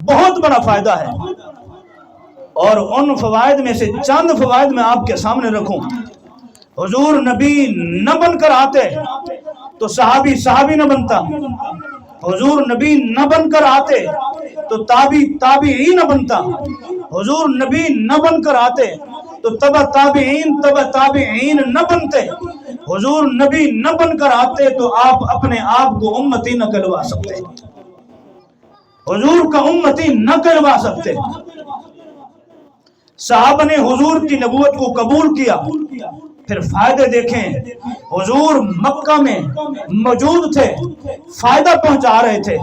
بہت بڑا فائدہ ہے، اور ان فوائد میں سے چند فوائد میں آپ کے سامنے رکھوں۔ حضور نبی نہ بن کر آتے تو صحابی نہ بنتا، حضور نبی نہ بن کر آتے تو تابعی نہ بنتا، حضور نبی نہ بن کر آتے تو تبع تابعین نہ بنتے، حضور نبی نہ بن کر آتے تو آپ اپنے آپ کو امتی نہ کہلوا سکتے، حضور کا امتی نہ کہلوا سکتے۔ صحابہ نے حضور کی نبوت کو قبول کیا، پھر فائدے دیکھیں۔ حضور مکہ میں موجود تھے، فائدہ پہنچا رہے تھے،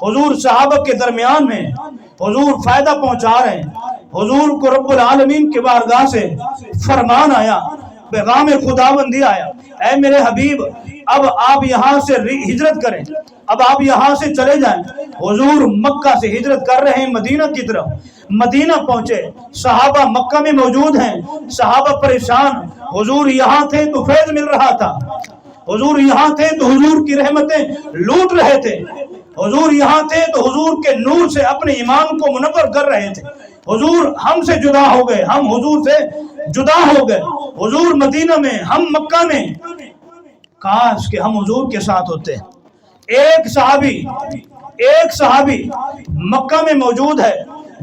حضور صحابہ کے درمیان میں حضور فائدہ پہنچا رہے ہیں۔ حضور کو رب العالمین کی بارگاہ سے فرمان آیا، پیغام خداوندی آیا، اے میرے حبیب اب آپ یہاں سے ہجرت کریں، اب آپ یہاں سے چلے جائیں۔ حضور مکہ سے ہجرت کر رہے ہیں مدینہ کی طرف، مدینہ پہنچے، صحابہ مکہ میں موجود ہیں، صحابہ پریشان، حضور یہاں تھے تو فیض مل رہا تھا، حضور یہاں تھے تو حضور کی رحمتیں لوٹ رہے تھے، حضور یہاں تھے تو حضور کے نور سے اپنے ایمان کو منور کر رہے تھے۔ حضور ہم سے جدا ہو گئے، ہم حضور سے جدا ہو گئے، حضور مدینہ میں، ہم مکہ میں، کاش کہ ہم حضور کے ساتھ ہوتے۔ ایک صحابی مکہ میں موجود ہے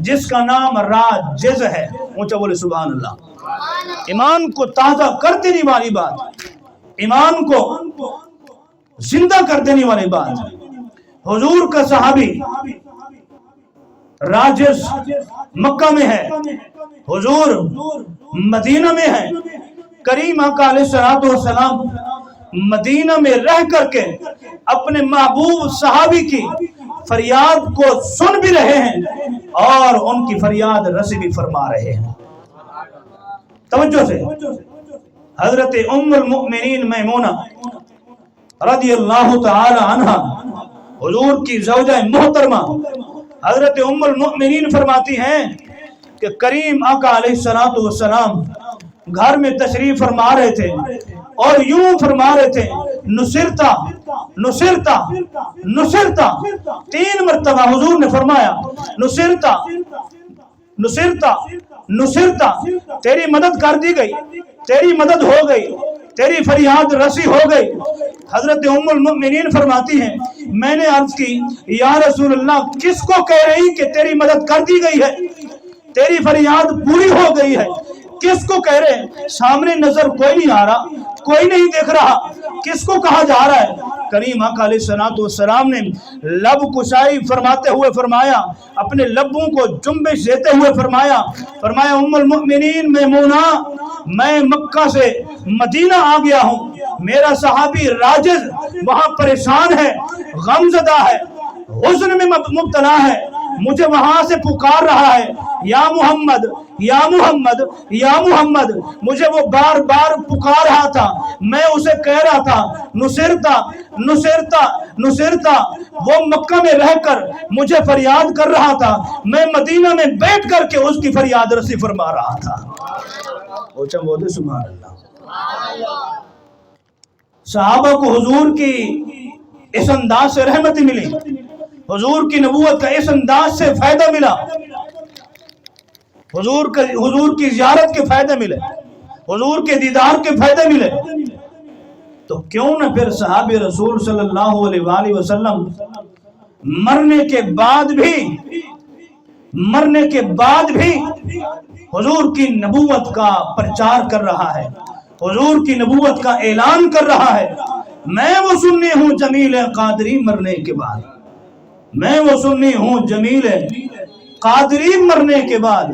جس کا نام راجز ہے، اونچا بولے سبحان اللہ۔ ایمان کو تازہ کر دینے والی بات، ایمان کو زندہ کر دینے والی بات۔ حضور کا صحابی راجز مکہ میں ہے، حضور مدینہ میں ہے۔ کریم آقا علیہ الصلوۃ والسلام مدینہ میں رہ کر کے اپنے محبوب صحابی کی فریاد کو سن بھی رہے ہیں اور ان کی فریاد رسی بھی فرما رہے ہیں۔ توجہ سے، حضرت ام المؤمنین میمونہ رضی اللہ تعالی عنہا، حضور کی زوجہ محترمہ حضرت ام المؤمنین فرماتی ہیں کہ کریم آقا علیہ الصلوۃ والسلام گھر میں تشریف فرما رہے تھے اور یوں فرما رہے تھے، نصرتا نصرتا نصرتا، 3 مرتبہ حضور نے فرمایا نصرتا نصرتا نصرتا، تیری مدد کر دی گئی، تیری مدد ہو گئی، تیری فریاد رسی ہو گئی۔ حضرت ام المؤمنین فرماتی ہیں میں نے عرض کی یا رسول اللہ کس کو کہہ رہی کہ تیری مدد کر دی گئی ہے، تیری فریاد پوری ہو گئی ہے، کس کو کہہ رہے ہیں؟ سامنے نظر کوئی نہیں آ رہا، کوئی نہیں دیکھ رہا، کس کو کہا جا رہا ہے؟ کریم آقا علیہ الصلوۃ والسلام نے لب کشائی فرماتے ہوئے فرمایا، اپنے لبوں کو جنبش دیتے ہوئے فرمایا ام المؤمنین میمونہ میں مکہ سے مدینہ آ گیا ہوں، میرا صحابی راجز وہاں پریشان ہے، غمزدہ ہے، حزن میں مبتلا ہے، مجھے وہاں سے پکار رہا ہے یا محمد یا محمد یا محمد، مجھے وہ بار بار پکار رہا تھا، میں اسے کہہ رہا تھا نصرتا نصرتا نصرتا، وہ مکہ میں رہ کر مجھے فریاد کر رہا تھا، میں مدینہ میں بیٹھ کر کے اس کی فریاد رسی فرما رہا تھا۔ سبحان اللہ۔ صحابہ کو حضور کی اس انداز سے رحمت ملی، حضور کی نبوت کا اس انداز سے فائدہ ملا، حضور کی زیارت کے فائدے ملے، حضور کے دیدار کے فائدے ملے، تو کیوں نہ پھر صحابی رسول صلی اللہ علیہ وآلہ وسلم مرنے کے بعد بھی حضور کی نبوت کا پرچار کر رہا ہے، حضور کی نبوت کا اعلان کر رہا ہے۔ میں وہ سنی ہوں جمیل قادری مرنے کے بعد، میں وہ سنی ہوں جمیل قادری مرنے کے بعد،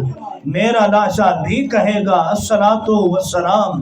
میرا لاشا بھی کہے گا الصلاۃ والسلام